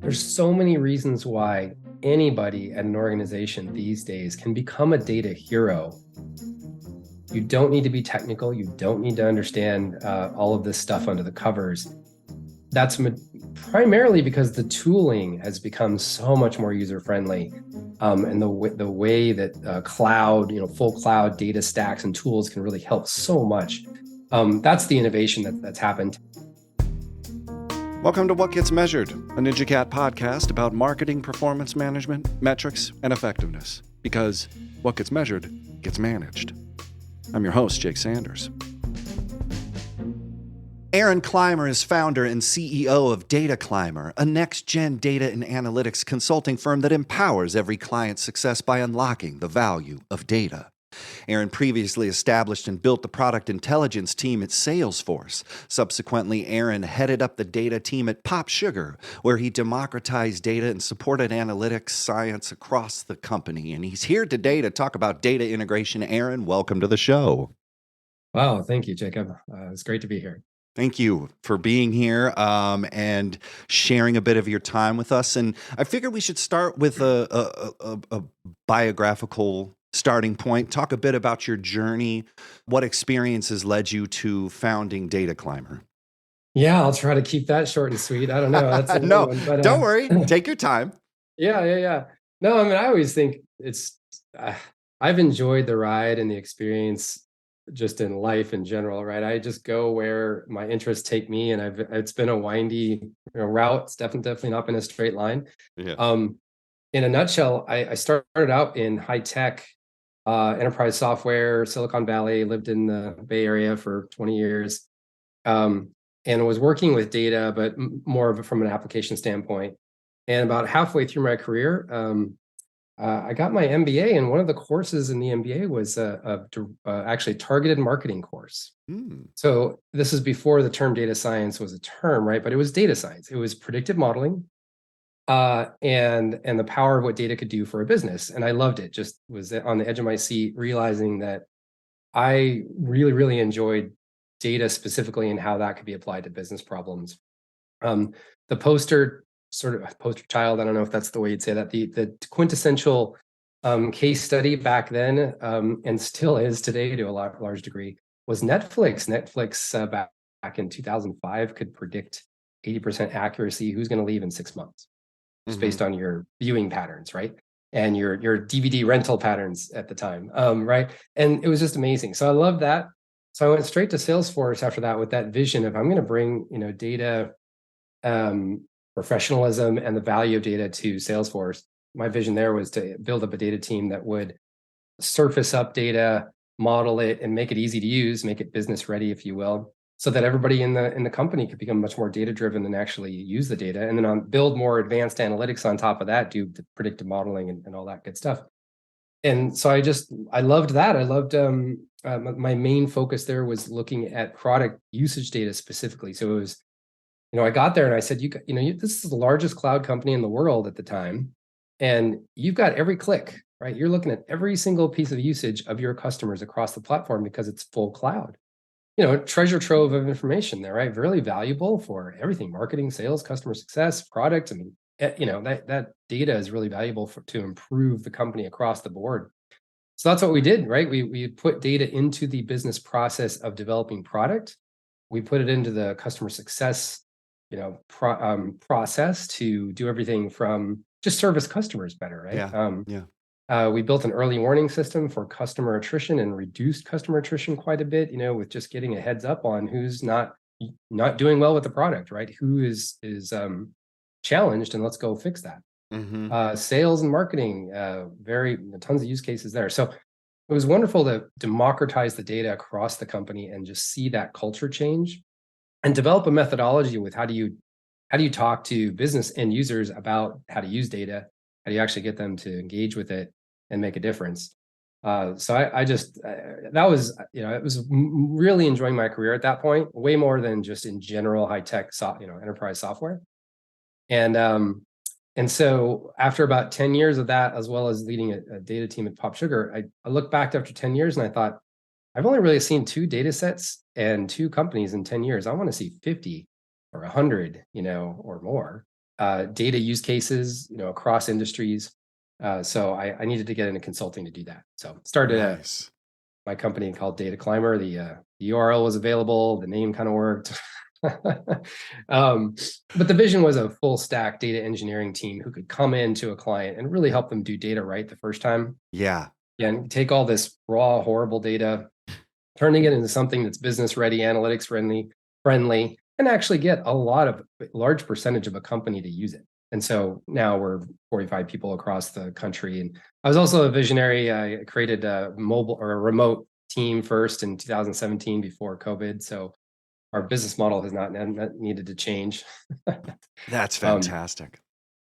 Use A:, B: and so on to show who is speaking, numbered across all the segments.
A: There's so many reasons why anybody at an organization these days can become a data hero. You don't need to be technical. You don't need to understand all of this stuff under the covers. That's primarily because the tooling has become so much more user-friendly. And the way that cloud, full cloud data stacks and tools can really help so much. That's the innovation that's happened.
B: Welcome to What Gets Measured, a Ninja Cat podcast about marketing, performance management, metrics, and effectiveness. Because what gets measured gets managed. I'm your host, Jake Sanders. Aron Clymer is founder and CEO of Data Clymer, a next-gen data and analytics consulting firm that empowers every client's success by unlocking the value of data. Aron previously established and built the product intelligence team at Salesforce. Subsequently, Aron headed up the data team at Pop Sugar, where he democratized data and supported analytics science across the company. And he's here today to talk about data integration. Aron, welcome to the show.
A: Wow, thank you, Jacob. It's great to be here.
B: Thank you for being here and sharing a bit of your time with us. And I figured we should start with a biographical starting point. Talk a bit about your journey. What experiences led you to founding Data Clymer?
A: Yeah, I'll try to keep that short and sweet. I don't know. That's a
B: No,
A: one, but,
B: don't worry. Take your time.
A: Yeah. No, I mean, I always think I've enjoyed the ride and the experience just in life in general, right? I just go where my interests take me, and it's been a windy route. It's definitely not been a straight line.
B: Yeah.
A: In a nutshell, I started out in high tech, enterprise software, Silicon Valley, lived in the Bay Area for 20 years, and was working with data, but more of it from an application standpoint. And about halfway through my career, I got my MBA, and one of the courses in the MBA was actually targeted marketing course. So this is before the term data science was a term, right? But it was data science. It was predictive modeling, and the power of what data could do for a business. And I loved it. Just was on the edge of my seat, realizing that I really enjoyed data specifically and how that could be applied to business problems. The poster child, I don't know if that's the way you'd say that, the quintessential case study back then, and still is today to a large degree, was Netflix. Netflix back in 2005 could predict 80% accuracy who's going to leave in 6 months, just based on your viewing patterns, right? And your DVD rental patterns at the time, right? And it was just amazing. So I love that. So I went straight to Salesforce after that with that vision of I'm going to bring data, professionalism, and the value of data to Salesforce. My vision there was to build up a data team that would surface up data, model it, and make it easy to use, make it business ready, if you will, so that everybody in the company could become much more data driven and actually use the data, and then build more advanced analytics on top of that, do the predictive modeling and all that good stuff. And so I loved that. I loved my main focus there was looking at product usage data specifically. So it was, I got there and I said, this is the largest cloud company in the world at the time, and you've got every click, right? You're looking at every single piece of usage of your customers across the platform because it's full cloud. Treasure trove of information there, right? Really valuable for everything: marketing, sales, customer success, product. I mean, that data is really valuable to improve the company across the board. So that's what we did, right? We put data into the business process of developing product. We put it into the customer success, process to do everything from just service customers better, right? We built an early warning system for customer attrition and reduced customer attrition quite a bit, with just getting a heads up on who's not doing well with the product, right? Who is challenged, and let's go fix that. Sales and marketing, tons of use cases there. So it was wonderful to democratize the data across the company and just see that culture change, and develop a methodology with how do you talk to business end users about how to use data, how do you actually get them to engage with it and make a difference. So I just that was it was really enjoying my career at that point, way more than just in general high tech enterprise software. And so after about 10 years of that, as well as leading a data team at Pop Sugar, I looked back after 10 years and I thought, I've only really seen 2 data sets and 2 companies in 10 years. I want to see 50 or 100, or more. data use cases, across industries. So I needed to get into consulting to do that. So started
B: Nice.
A: my company called Data Climber. The URL was available. The name kind of worked. But the vision was a full stack data engineering team who could come into a client and really help them do data right the first time.
B: Yeah.
A: And take all this raw, horrible data, turning it into something that's business ready, analytics friendly, and actually get a large percentage of a company to use it. And so now we're 45 people across the country. And I was also a visionary. I created a mobile or a remote team first in 2017 before COVID. So our business model has not needed to change.
B: That's
A: um,
B: fantastic.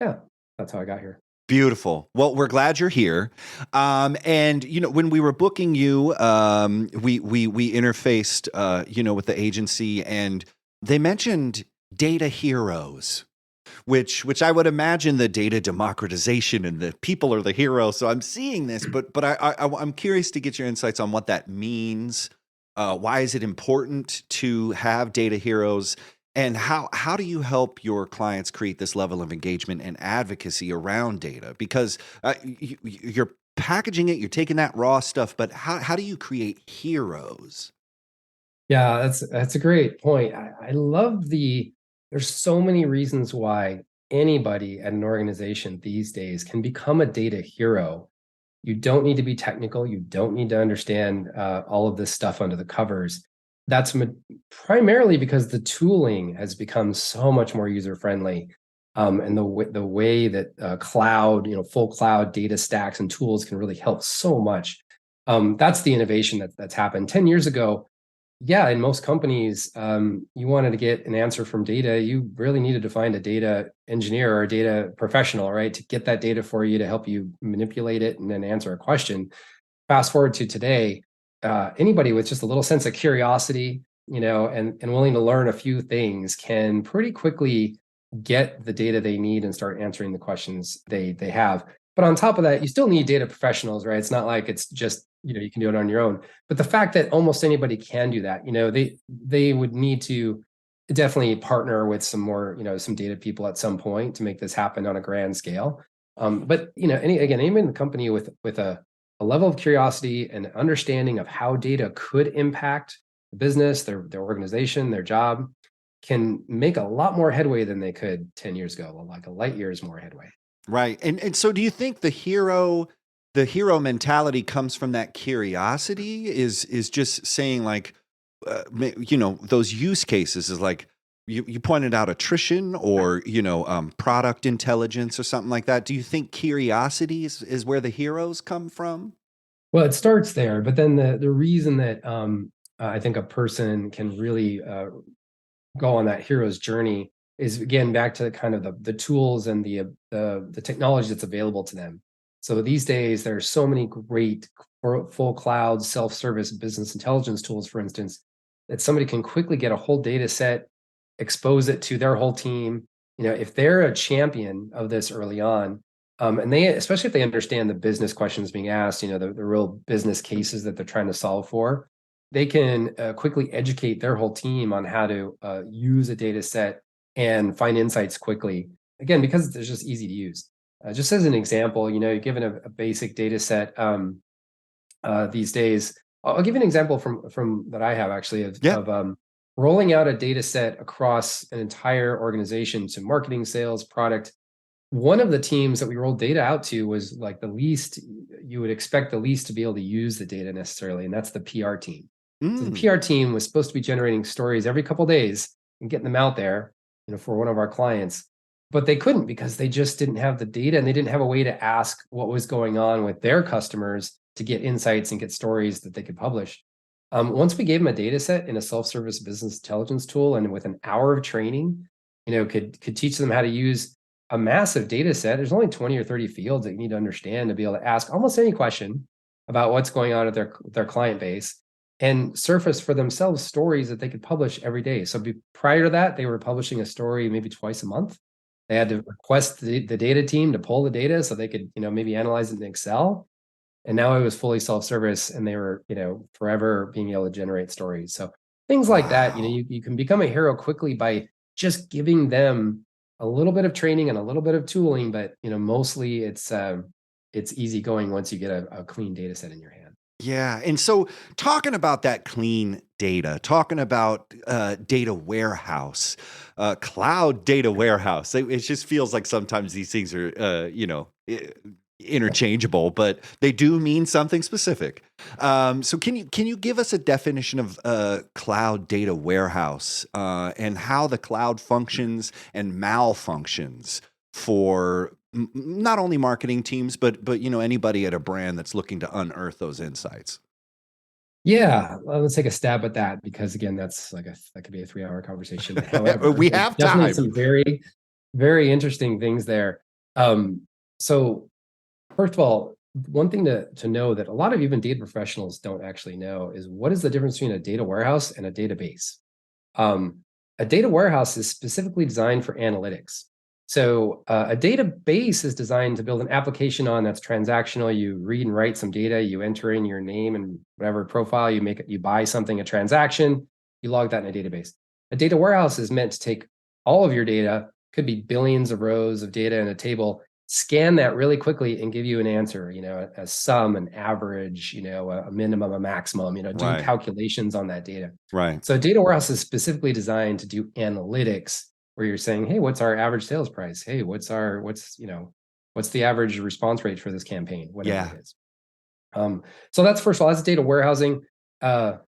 A: yeah, that's how I got here.
B: Beautiful. Well, we're glad you're here. And when we were booking you, we interfaced, with the agency, and they mentioned data heroes, which I would imagine the data democratization and the people are the heroes. So I'm seeing this, but I'm curious to get your insights on what that means. Why is it important to have data heroes? And how do you help your clients create this level of engagement and advocacy around data? Because you're packaging it, you're taking that raw stuff, but how do you create heroes?
A: Yeah, that's a great point. I love there's so many reasons why anybody at an organization these days can become a data hero. You don't need to be technical. You don't need to understand all of this stuff under the covers. That's primarily because the tooling has become so much more user friendly, and the way that cloud, full cloud data stacks and tools can really help so much. That's the innovation that's happened. 10 years ago, yeah, in most companies, you wanted to get an answer from data, you really needed to find a data engineer or a data professional, right, to get that data for you to help you manipulate it and then answer a question. Fast forward to today, anybody with just a little sense of curiosity, and willing to learn a few things can pretty quickly get the data they need and start answering the questions they have. But on top of that, you still need data professionals, right? It's not like it's just, you can do it on your own. But the fact that almost anybody can do that, they would need to definitely partner with some data people at some point to make this happen on a grand scale. But anyone in the company with a level of curiosity and understanding of how data could impact the business, their organization, their job, can make a lot more headway than they could 10 years ago, like a light years more headway.
B: Right. And so do you think the hero mentality comes from that curiosity is just saying like, those use cases is like, you pointed out attrition or, product intelligence or something like that. Do you think curiosity is where the heroes come from?
A: Well, it starts there, but then the reason that I think a person can really go on that hero's journey is again back to kind of the tools and the technology that's available to them. So these days there's so many great full cloud self-service business intelligence tools, for instance, that somebody can quickly get a whole data set, expose it to their whole team. If they're a champion of this early on, and they, especially if they understand the business questions being asked, the real business cases that they're trying to solve for, they can quickly educate their whole team on how to use a data set and find insights quickly. Again, because it's just easy to use. Just as an example, you're given a basic data set these days. I'll give you an example from that I have actually
B: Yeah.
A: of rolling out a data set across an entire organization to marketing, sales, product. One of the teams that we rolled data out to was like the least you would expect the least to be able to use the data necessarily, and that's the PR team. So the
B: Mm.
A: PR team was supposed to be generating stories every couple of days and getting them out there, for one of our clients, but they couldn't because they just didn't have the data and they didn't have a way to ask what was going on with their customers to get insights and get stories that they could publish. Once we gave them a data set in a self-service business intelligence tool, and with an hour of training, could teach them how to use a massive data set. There's only 20 or 30 fields that you need to understand to be able to ask almost any question about what's going on at their client base and surface for themselves stories that they could publish every day. So prior to that, they were publishing a story maybe twice a month. They had to request the data team to pull the data so they could, maybe analyze it in Excel. And now it was fully self-service and they were, forever being able to generate stories. So things like that,
B: Wow.
A: you can become a hero quickly by just giving them a little bit of training and a little bit of tooling, but mostly it's easy going once you get a clean data set in your hand.
B: Yeah. And so, talking about that clean data, talking about data warehouse, cloud data warehouse, it just feels like sometimes these things are, interchangeable, but they do mean something specific. So, can you give us a definition of cloud data warehouse and how the cloud functions and malfunctions for not only marketing teams, but anybody at a brand that's looking to unearth those insights?
A: Yeah, well, let's take a stab at that because again, that could be a 3-hour conversation. However,
B: We
A: there's
B: have
A: definitely
B: time.
A: some very, very interesting things there. So first of all, one thing to know that a lot of even data professionals don't actually know is what is the difference between a data warehouse and a database. Um, a data warehouse is specifically designed for analytics. So a database is designed to build an application on that's transactional. You read and write some data, you enter in your name and whatever profile, you make it, you buy something, a transaction, you log that in a database. A data warehouse is meant to take all of your data, could be billions of rows of data in a table, scan that really quickly and give you an answer, a sum, an average, a minimum, a maximum, do
B: Right.
A: calculations on that data.
B: Right.
A: So data warehouse is specifically designed to do analytics where you're saying, hey, what's our average sales price? Hey, what's the average response rate for this campaign, whatever
B: Yeah.
A: it is. So that's first of all, that's data warehousing. The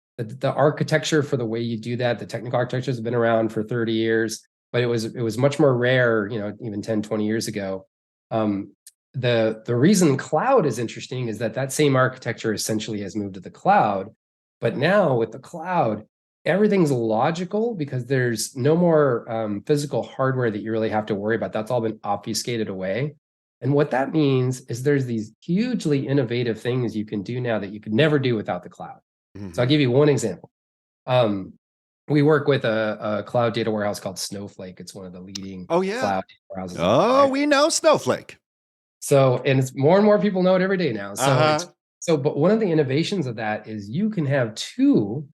A: architecture for the way you do that, the technical architecture has been around for 30 years, but it was much more rare, even 10, 20 years ago. The reason cloud is interesting is that same architecture essentially has moved to the cloud. But now with the cloud, everything's logical because there's no more physical hardware that you really have to worry about. That's all been obfuscated away. And what that means is there's these hugely innovative things you can do now that you could never do without the cloud. So I'll
B: Mhm.
A: give you one example. Um, we work with a cloud data warehouse called Snowflake. It's one of the leading
B: Oh, yeah.
A: cloud data warehouses on the
B: Oh,
A: planet.
B: we know Snowflake.
A: So, and it's more and more people know it every day now.
B: Uh-huh.
A: But one of the innovations of that is you can have two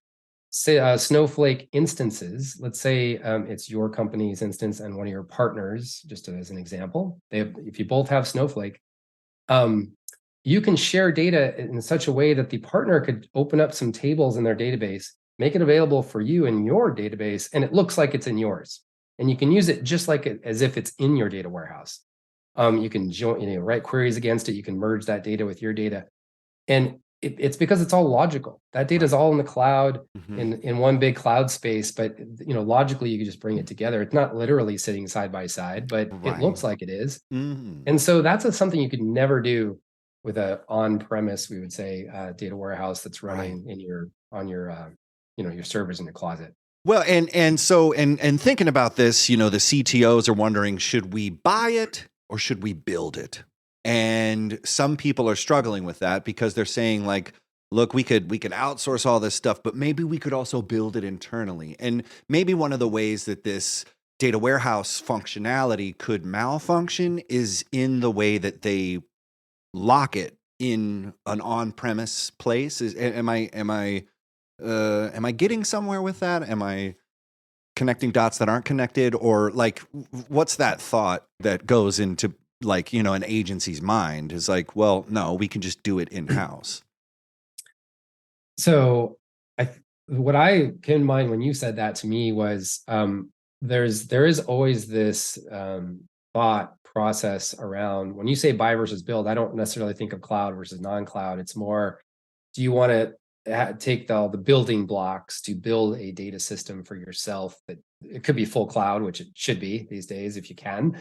A: say Snowflake instances. Let's say it's your company's instance and one of your partners, just as an example. If you both have Snowflake, um, you can share data in such a way that the partner could open up some tables in their database, make it available for you in your database, and it looks like it's in yours. And you can use it just like as if it's in your data warehouse. You can write queries against it. You can merge that data with your data. And it's because it's all logical. That data is
B: Right.
A: all in the cloud
B: Mhm.
A: in one big cloud space, but logically you can just bring it together. It's not literally sitting side by side, but it
B: Right.
A: looks like it is.
B: Mhm.
A: And so that's something you could never do with a on-premise, we would say, data warehouse that's
B: Right.
A: running in your on your your servers in your closet.
B: Well, and thinking about this, the CTOs are wondering, should we buy it or should we build it? And some people are struggling with that because they're saying like, look, we could outsource all this stuff, but maybe we could also build it internally. And maybe one of the ways that this data warehouse functionality could malfunction is in the way that they lock it in an on-premise place. Am I getting somewhere with that? Am I connecting dots that aren't connected? Or like, what's that thought that goes into like, an agency's mind is like, well, no, we can just do it in-house.
A: So what I came to mind when you said that to me was there is always this thought process around when you say buy versus build. I don't necessarily think of cloud versus non-cloud. It's more, do you want to take the building blocks to build a data system for yourself that it could be full cloud, which it should be these days if you can,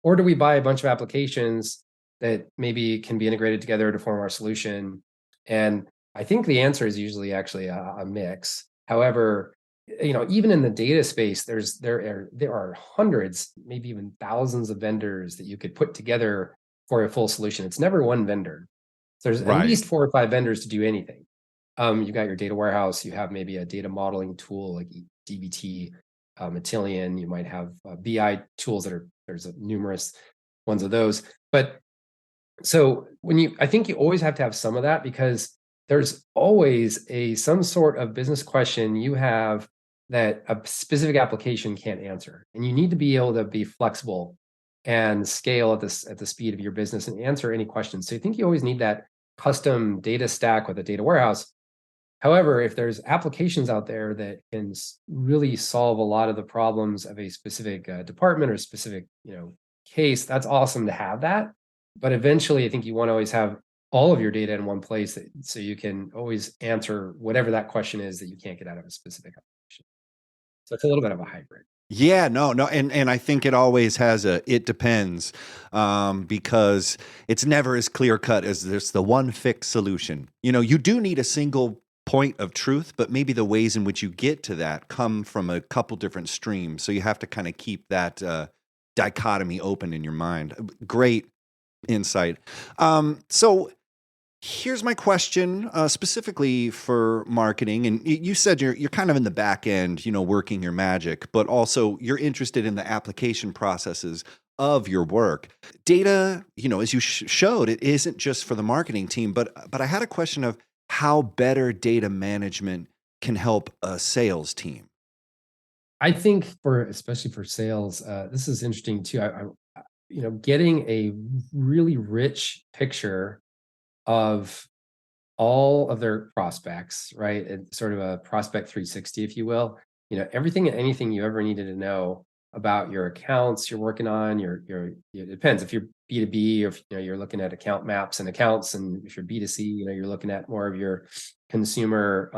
A: or do we buy a bunch of applications that maybe can be integrated together to form our solution? And I think the answer is usually actually a mix. However, even in the data space, there are hundreds, maybe even thousands of vendors that you could put together for a full solution. It's never one vendor. So there's at
B: Right.
A: least 4 or 5 vendors to do anything. You've got your data warehouse. You have maybe a data modeling tool like DBT, Matillion. You might have BI tools there's numerous ones of those. But so I think you always have to have some of that because there's always some sort of business question you have that a specific application can't answer. And you need to be able to be flexible and scale at the speed of your business and answer any questions. So I think you always need that custom data stack with a data warehouse. However, if there's applications out there that can really solve a lot of the problems of a specific department or specific, case, that's awesome to have that. But eventually, I think you want to always have all of your data in one place so you can always answer whatever that question is that you can't get out of a specific application. So it's a little bit of a hybrid.
B: Yeah, no, and I think it always has it depends, because it's never as clear cut as there's the one fixed solution. You do need a single point of truth, but maybe the ways in which you get to that come from a couple different streams. So you have to kind of keep that dichotomy open in your mind. Great insight. So here's my question, specifically for marketing. And you said you're kind of in the back end, working your magic, but also you're interested in the application processes of your work. Data, as you showed, it isn't just for the marketing team, but I had a question of how better data management can help a sales team.
A: I think especially for sales, this is interesting too. Getting a really rich picture of all of their prospects, right? It's sort of a prospect 360, if you will. Everything and anything you ever needed to know about your accounts you're working on. It depends if you're B2B, or if you're looking at account maps and accounts, and if you're B2C, you're looking at more of your consumer,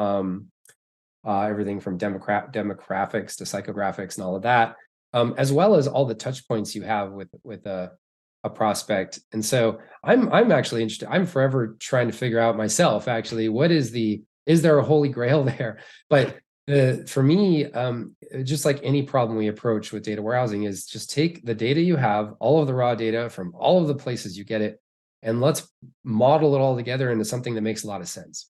A: everything from demographics to psychographics and all of that, as well as all the touch points you have with a prospect. And so I'm actually interested. I'm forever trying to figure out myself, actually, is there a holy grail there? But for me, just like any problem we approach with data warehousing, is just take the data you have, all of the raw data from all of the places you get it, and let's model it all together into something that makes a lot of sense.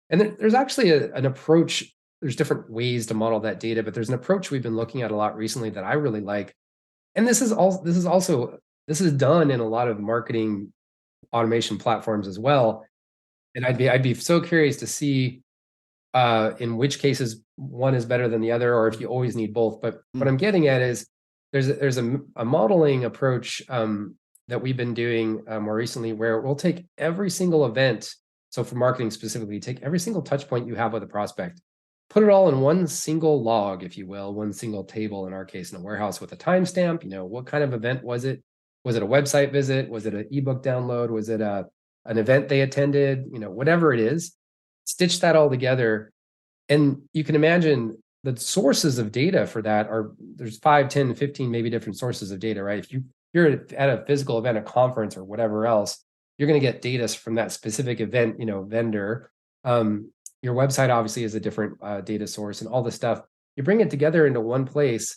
A: And there's actually an approach. There's different ways to model that data, but there's an approach we've been looking at a lot recently that I really like. And this is done in a lot of marketing automation platforms as well. And I'd be so curious to see in which cases one is better than the other, or if you always need both. But what I'm getting at is there's a modeling approach that we've been doing more recently, where we'll take every single event. So for marketing specifically, take every single touch point you have with a prospect, put it all in one single log, if you will, one single table, in our case, in a warehouse with a timestamp. What kind of event was it? Was it a website visit? Was it an ebook download? Was it an event they attended? Whatever it is, stitch that all together. And you can imagine the sources of data for that there's 5, 10, 15, maybe different sources of data, right? If you're at a physical event, a conference, or whatever else, you're going to get data from that specific event, vendor. Your website obviously is a different data source, and all this stuff. You bring it together into one place,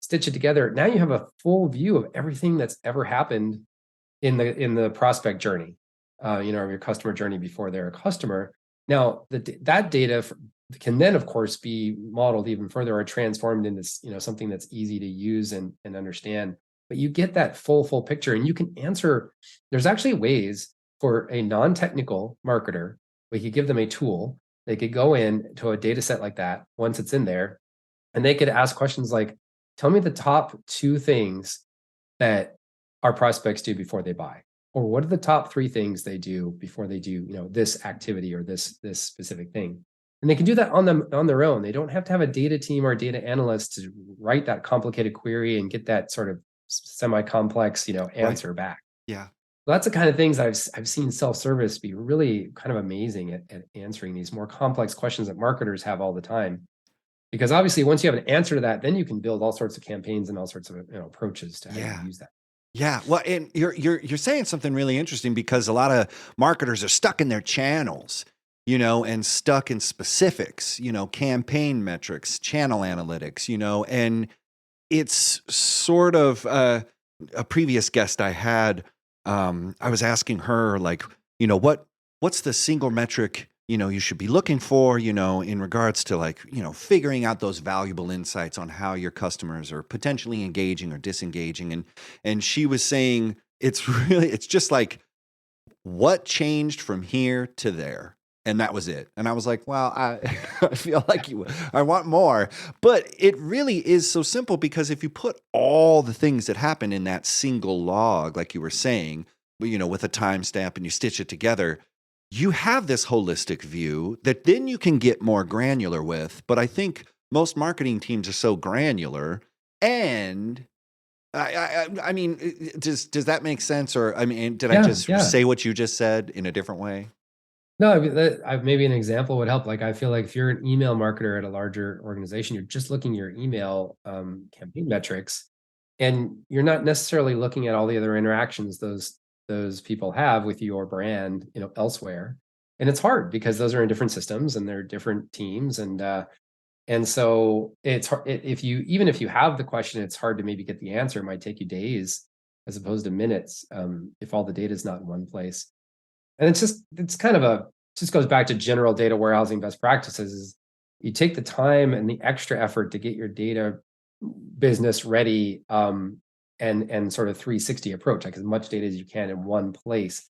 A: stitch it together. Now you have a full view of everything that's ever happened in the prospect journey, or your customer journey before they're a customer. Now that data can then, of course, be modeled even further or transformed into something that's easy to use and understand. But you get that full picture, and you can answer. There's actually ways for a non-technical marketer. We could give them a tool. They could go in to a data set like that once it's in there, and they could ask questions like, tell me the top 2 things that our prospects do before they buy, or what are the top 3 things they do before they do, this activity or this specific thing. And they can do that on their own. They don't have to have a data team or a data analyst to write that complicated query and get that sort of semi-complex, answer
B: Right.
A: back.
B: Yeah.
A: That's the kind of things I've seen self-service be really kind of amazing at answering these more complex questions that marketers have all the time. Because obviously, once you have an answer to that, then you can build all sorts of campaigns and all sorts of approaches to how you
B: Yeah.
A: use that.
B: Yeah, well, and you're saying something really interesting, because a lot of marketers are stuck in their channels, and stuck in specifics, campaign metrics, channel analytics, and it's sort of a previous guest I had. I was asking her, like, what's the single metric you should be looking for, in regards to, like, figuring out those valuable insights on how your customers are potentially engaging or disengaging. And she was saying it's just like, what changed from here to there? and that was it. And I was like, well, I feel like I want more. But it really is so simple, because if you put all the things that happen in that single log, like you were saying, with a timestamp, and you stitch it together, you have this holistic view that then you can get more granular with. But I think most marketing teams are so granular. And I mean, does that make sense? Or, I mean, did I
A: Yeah,
B: just
A: yeah.
B: say what you just said in a different way?
A: No, I mean, maybe an example would help. Like, I feel like if you're an email marketer at a larger organization, you're just looking at your email campaign metrics, and you're not necessarily looking at all the other interactions those people have with your brand, elsewhere. And it's hard because those are in different systems and they're different teams, and so it's hard if you even if you have the question, it's hard to maybe get the answer. It might take you days as opposed to minutes if all the data is not in one place. And it's kind of just goes back to general data warehousing best practices is you take the time and the extra effort to get your data business ready, and sort of 360 approach, like as much data as you can in one place.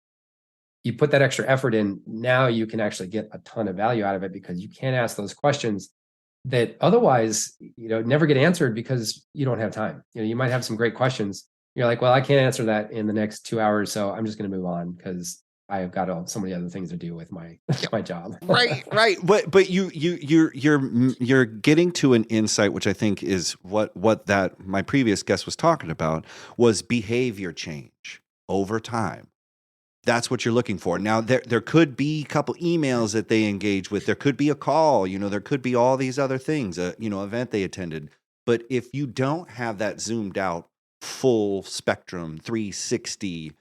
A: You put that extra effort in, now you can actually get a ton of value out of it because you can ask those questions that otherwise, never get answered because you don't have time. You might have some great questions. You're like, well, I can't answer that in the next 2 hours, so I'm just going to move on because I've got so many other things to do with my my job.
B: Right, right. But you're getting to an insight, which I think is what that my previous guest was talking about, was behavior change over time. That's what you're looking for. Now, there could be a couple emails that they engage with. There could be a call. There could be all these other things. Event they attended. But if you don't have that zoomed out, full spectrum, 360,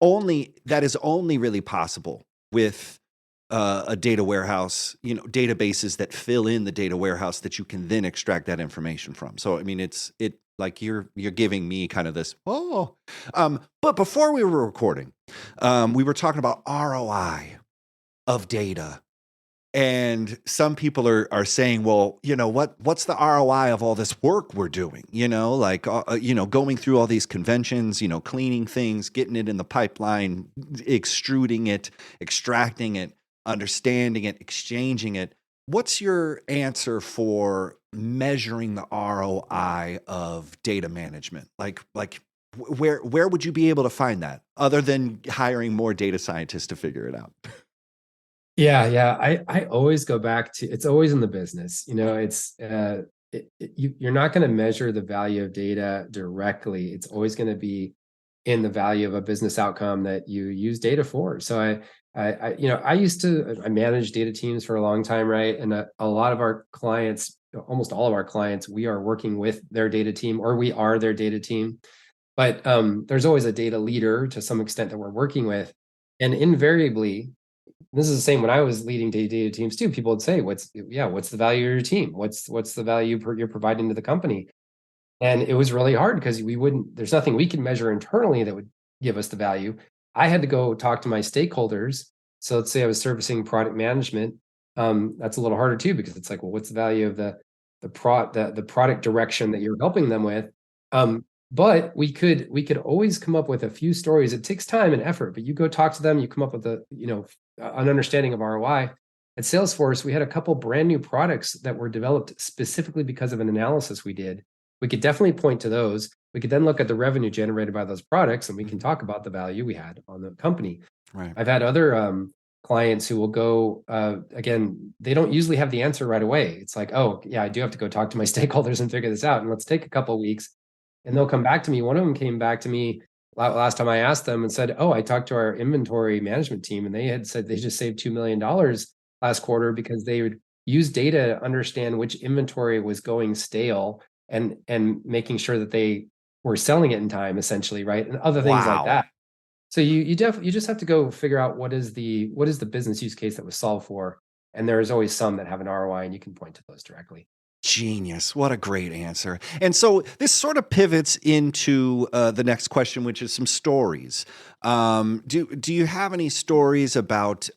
B: only that is only really possible with a data warehouse. Databases that fill in the data warehouse that you can then extract that information from. So, I mean, it like you're giving me kind of this. But before we were recording, we were talking about ROI of data. And some people are saying, well, what's the ROI of all this work we're doing? Going through all these conventions, cleaning things, getting it in the pipeline, extruding it, extracting it, understanding it, exchanging it. What's your answer for measuring the ROI of data management? Like where would you be able to find that other than hiring more data scientists to figure it out?
A: Yeah, yeah. I always go back to it's always in the business. You're not going to measure the value of data directly. It's always going to be in the value of a business outcome that you use data for. So I managed data teams for a long time, right? And a lot of our clients, almost all of our clients, we are working with their data team or we are their data team. But there's always a data leader to some extent that we're working with. And invariably, this is the same when I was leading data teams too. People would say, what's the value of your team? What's the value you're providing to the company? And it was really hard because there's nothing we can measure internally that would give us the value. I had to go talk to my stakeholders. So let's say I was servicing product management. That's a little harder too, because it's like, well, what's the value of the product direction that you're helping them with? But we could always come up with a few stories. It takes time and effort, but you go talk to them, you come up with an understanding of ROI. At Salesforce, we had a couple brand new products that were developed specifically because of an analysis we did. We could definitely point to those. We could then look at the revenue generated by those products, and we can talk about the value we had on the company.
B: Right.
A: I've had other clients who will go, again, they don't usually have the answer right away. It's like, oh, yeah, I do have to go talk to my stakeholders and figure this out. And let's take a couple of weeks. And they'll come back to me. One of them came back to me last time I asked them and said, oh, I talked to our inventory management team, and they had said they just saved $2 million last quarter because they would use data to understand which inventory was going stale and making sure that they were selling it in time, essentially, right? And other things like
B: Wow.
A: that. So you just have to go figure out what is the business use case that was solved for. And there's always some that have an ROI, and you can point to those directly.
B: Genius. What a great answer. And so this sort of pivots into the next question, which is some stories. Do you have any stories about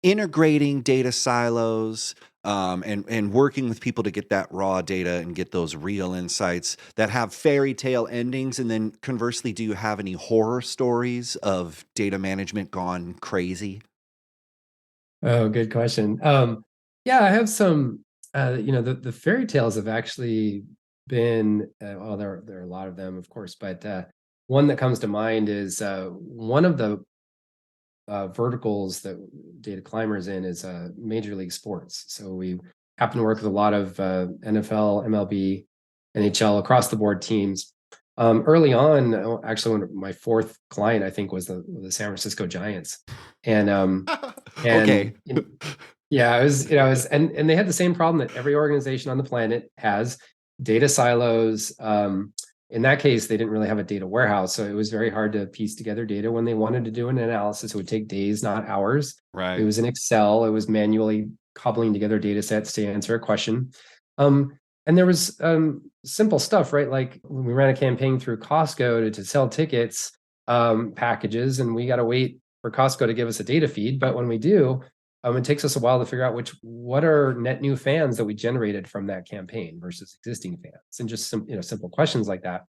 B: integrating data silos and working with people to get that raw data and get those real insights that have fairy tale endings? And then conversely, do you have any horror stories of data management gone crazy?
A: Oh, good question. Yeah, I have some, the fairy tales have actually been, well, there are a lot of them, of course, but one that comes to mind is one of the verticals that Data Climbers in is Major League Sports. So we happen to work with a lot of NFL, MLB, NHL across the board teams. Early on, actually, when my fourth client, I think, was the San Francisco Giants, and
B: Okay.
A: and yeah, it was, and they had the same problem that every organization on the planet has: data silos. In that case, they didn't really have a data warehouse, so it was very hard to piece together data when they wanted to do an analysis. It would take days, not hours. It
B: Right.
A: was in Excel. It was manually cobbling together data sets to answer a question. Um, and there was simple stuff, right? Like when we ran a campaign through Costco to sell tickets packages, and we got to wait for Costco to give us a data feed. But when we do, it takes us a while to figure out what are net new fans that we generated from that campaign versus existing fans, and just some simple questions like that.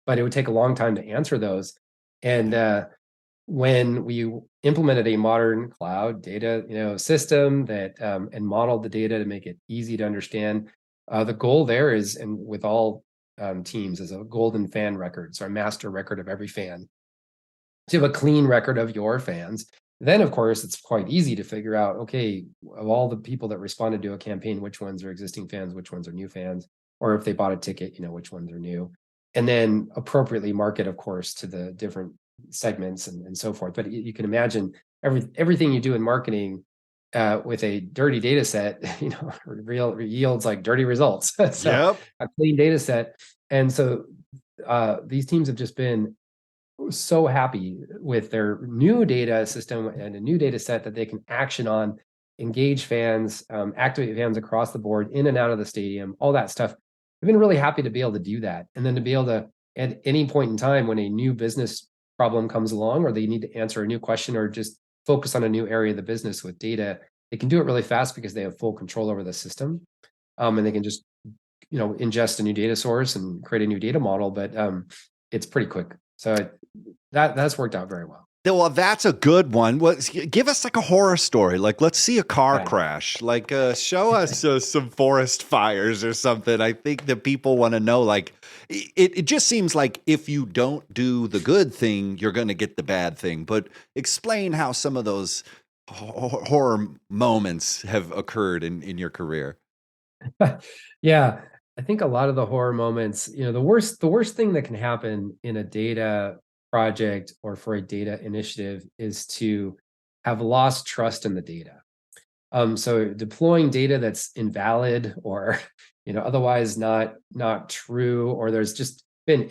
A: But it would take a long time to answer those. And when we implemented a modern cloud data system that and modeled the data to make it easy to understand, the goal there is, and with all teams, is a golden fan record, so a master record of every fan, to have a clean record of your fans. Then, of course, it's quite easy to figure out, okay, of all the people that responded to a campaign, which ones are existing fans, which ones are new fans, or if they bought a ticket, which ones are new. And then appropriately market, of course, to the different segments and so forth. But you can imagine everything you do in marketing with a dirty data set, real yields like dirty results. So
B: Yep.
A: a clean data set. And so these teams have just been so happy with their new data system and a new data set that they can action on, engage fans, activate fans across the board, in and out of the stadium, all that stuff. I've been really happy to be able to do that. And then to be able to, at any point in time when a new business problem comes along, or they need to answer a new question, or just focus on a new area of the business with data, they can do it really fast because they have full control over the system. And they can just, ingest a new data source and create a new data model, but it's pretty quick. So that's worked out very well.
B: Well, that's a good one. Give us like a horror story. Like, let's see a car
A: Yeah.
B: crash. Like, show us some forest fires or something. I think that people want to know. Like, it just seems like if you don't do the good thing, you're going to get the bad thing. But explain how some of those horror moments have occurred in your career.
A: Yeah. I think a lot of the horror moments, the worst thing that can happen in a data project or for a data initiative is to have lost trust in the data. So deploying data that's invalid, or otherwise not true, or there's just been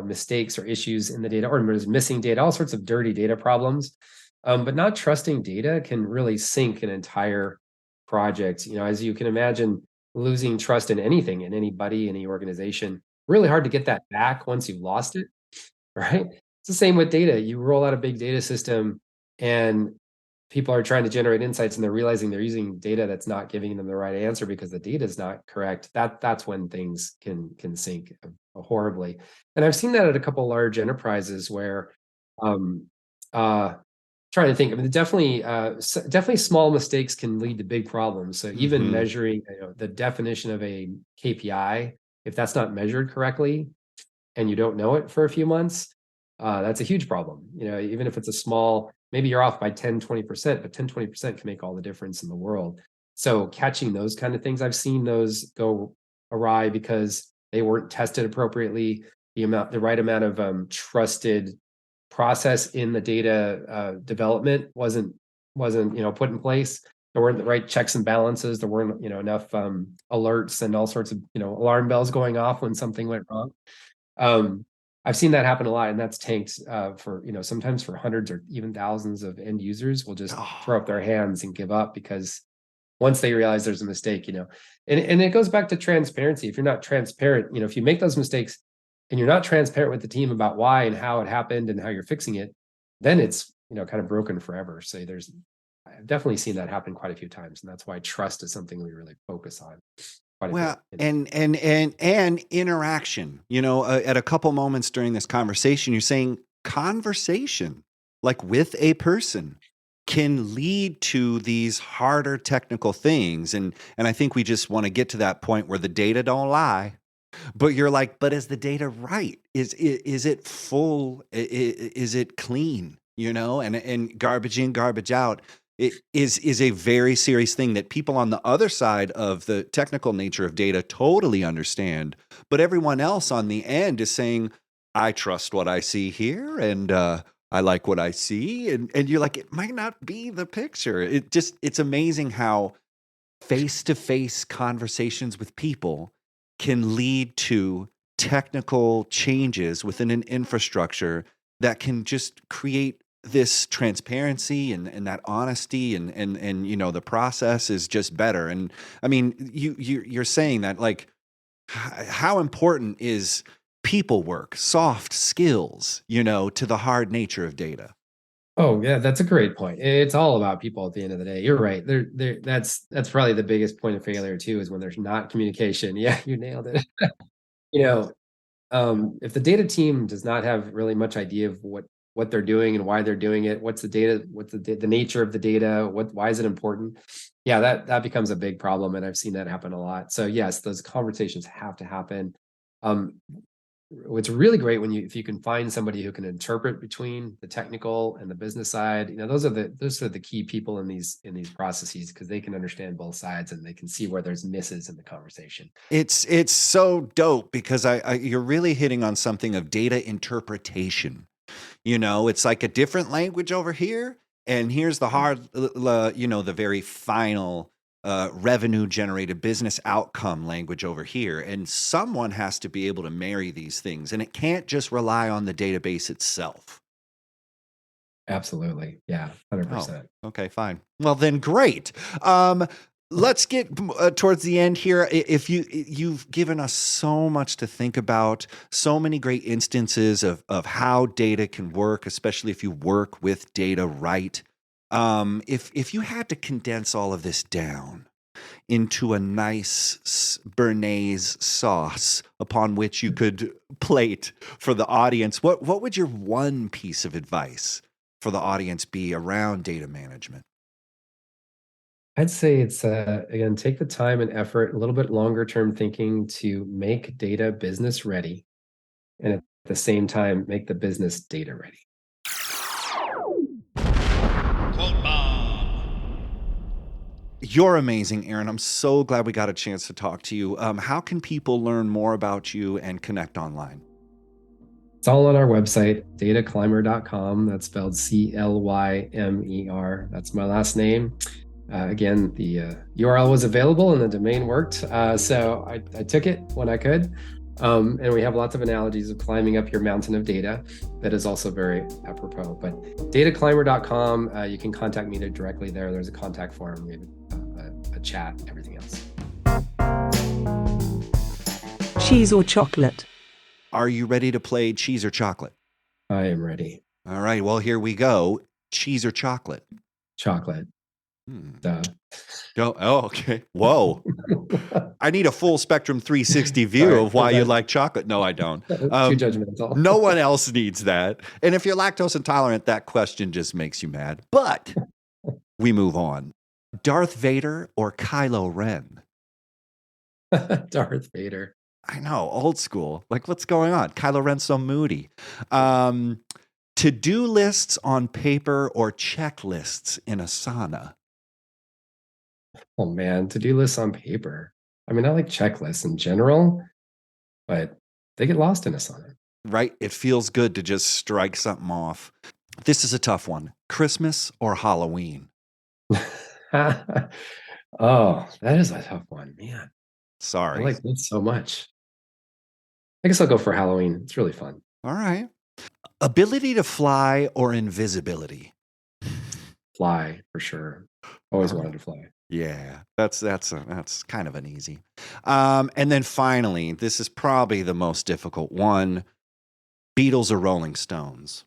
A: mistakes or issues in the data, or there's missing data, all sorts of dirty data problems. But not trusting data can really sink an entire project. As you can imagine, losing trust in anything, in anybody, any organization, really hard to get that back once you've lost it, right? It's the same with data. You roll out a big data system, and people are trying to generate insights, and they're realizing they're using data that's not giving them the right answer because the data is not correct. That's when things can sink horribly. And I've seen that at a couple large enterprises where um uh trying to think. I mean, definitely small mistakes can lead to big problems. So even
B: Mm-hmm.
A: measuring, the definition of a KPI, if that's not measured correctly and you don't know it for a few months, that's a huge problem. Even if it's a small, maybe you're off by 10, 20%, but 10, 20% can make all the difference in the world. So catching those kind of things, I've seen those go awry because they weren't tested appropriately. The right amount of trusted process in the data development wasn't put in place. There weren't the right checks and balances. There weren't enough alerts and all sorts of alarm bells going off when something went wrong. um, I've seen that happen a lot, and that's tanked for sometimes for hundreds or even thousands of end users will just throw
B: Oh,
A: up their hands and give up because once they realize there's a mistake, and it goes back to transparency. If you're not transparent, if you make those mistakes and you're not transparent with the team about why and how it happened and how you're fixing it, then it's kind of broken forever. So I've definitely seen that happen quite a few times, and that's why trust is something we really focus on quite a bit.
B: well, and interaction. At a couple moments during this conversation, you're saying conversation, like with a person. can lead to these harder technical things. And I think we just want to get to that point where the data don't lie. But you're like, but is the data right? Is it full? Is it clean? And garbage in, garbage out. It is a very serious thing that people on the other side of the technical nature of data totally understand. But everyone else on the end is saying, I trust what I see here, and I like what I see. And you're like, it might not be the picture. It's amazing how face-to-face conversations with people can lead to technical changes within an infrastructure that can just create this transparency and that honesty and the process is just better. And I mean, you're saying that, like, how important is people work, soft skills, to the hard nature of data?
A: Oh yeah, that's a great point. It's all about people at the end of the day. You're right. That's probably the biggest point of failure too, is when there's not communication. Yeah, you nailed it. You know, if the data team does not have really much idea of what they're doing and why they're doing it, what's the data, what's the nature of the data, why is it important? Yeah, that becomes a big problem, and I've seen that happen a lot. So yes, those conversations have to happen. Um, it's really great if you can find somebody who can interpret between the technical and the business side. Those are the key people in these processes, because they can understand both sides and they can see where there's misses in the conversation.
B: It's so dope, because you're really hitting on something of data interpretation. It's like a different language over here, and here's the hard, the very final revenue generated business outcome language over here. And someone has to be able to marry these things, and it can't just rely on the database itself.
A: Absolutely. Yeah. 100%.
B: Oh, okay, fine. Well, then great. Let's get towards the end here. If you've given us so much to think about, so many great instances of how data can work, especially if you work with data right. If you had to condense all of this down into a nice béarnaise sauce upon which you could plate for the audience, what would your one piece of advice for the audience be around data management?
A: I'd say it's again, take the time and effort, a little bit longer term thinking to make data business ready, and at the same time make the business data ready.
C: Quote bomb.
B: You're amazing, Aron. I'm so glad we got a chance to talk to you. How can people learn more about you and connect online?
A: It's all on our website, dataclymer.com. That's spelled Clymer. That's my last name. Again, the URL was available and the domain worked. So I took it when I could. And we have lots of analogies of climbing up your mountain of data that is also very apropos. But dataclymer.com, you can contact me directly there. There's a contact form, we have a chat, everything else.
D: Cheese or chocolate?
B: Are you ready to play cheese or chocolate?
A: I am ready.
B: All right, well, here we go. Cheese or chocolate?
A: Chocolate. Duh.
B: Oh, okay. Whoa. I need a full spectrum 360 view of why you like chocolate. No, I don't.
A: Too judgmental.
B: No one else needs that. And if you're lactose intolerant, that question just makes you mad. But we move on. Darth Vader or Kylo Ren?
A: Darth Vader.
B: I know, old school. Like, what's going on? Kylo Ren's so moody. To-do lists on paper or checklists in Asana?
A: Oh man, to-do lists on paper. I mean, I like checklists in general, but they get lost in Asana.
B: Right? It feels good to just strike something off. This is a tough one. Christmas or Halloween?
A: Oh, that is a tough one, man.
B: Sorry.
A: I like this so much. I guess I'll go for Halloween. It's really fun.
B: All right. Ability to fly or invisibility?
A: Fly, for sure. Always wanted to fly.
B: Yeah, that's kind of an easy. And then finally, this is probably the most difficult one. Beatles or Rolling Stones?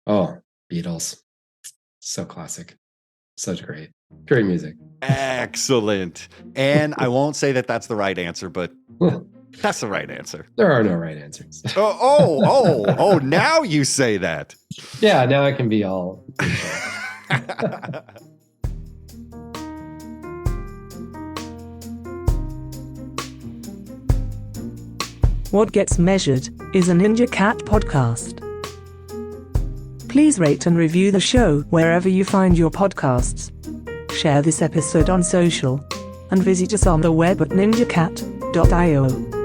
A: Oh, Beatles. So classic. Such great music.
B: Excellent. And I won't say that that's the right answer, but that's the right answer.
A: There are no right answers.
B: Oh, now you say that.
A: Yeah, now I can be all.
D: What Gets Measured is a Ninja Cat podcast. Please rate and review the show wherever you find your podcasts. Share this episode on social, and visit us on the web at ninjacat.io.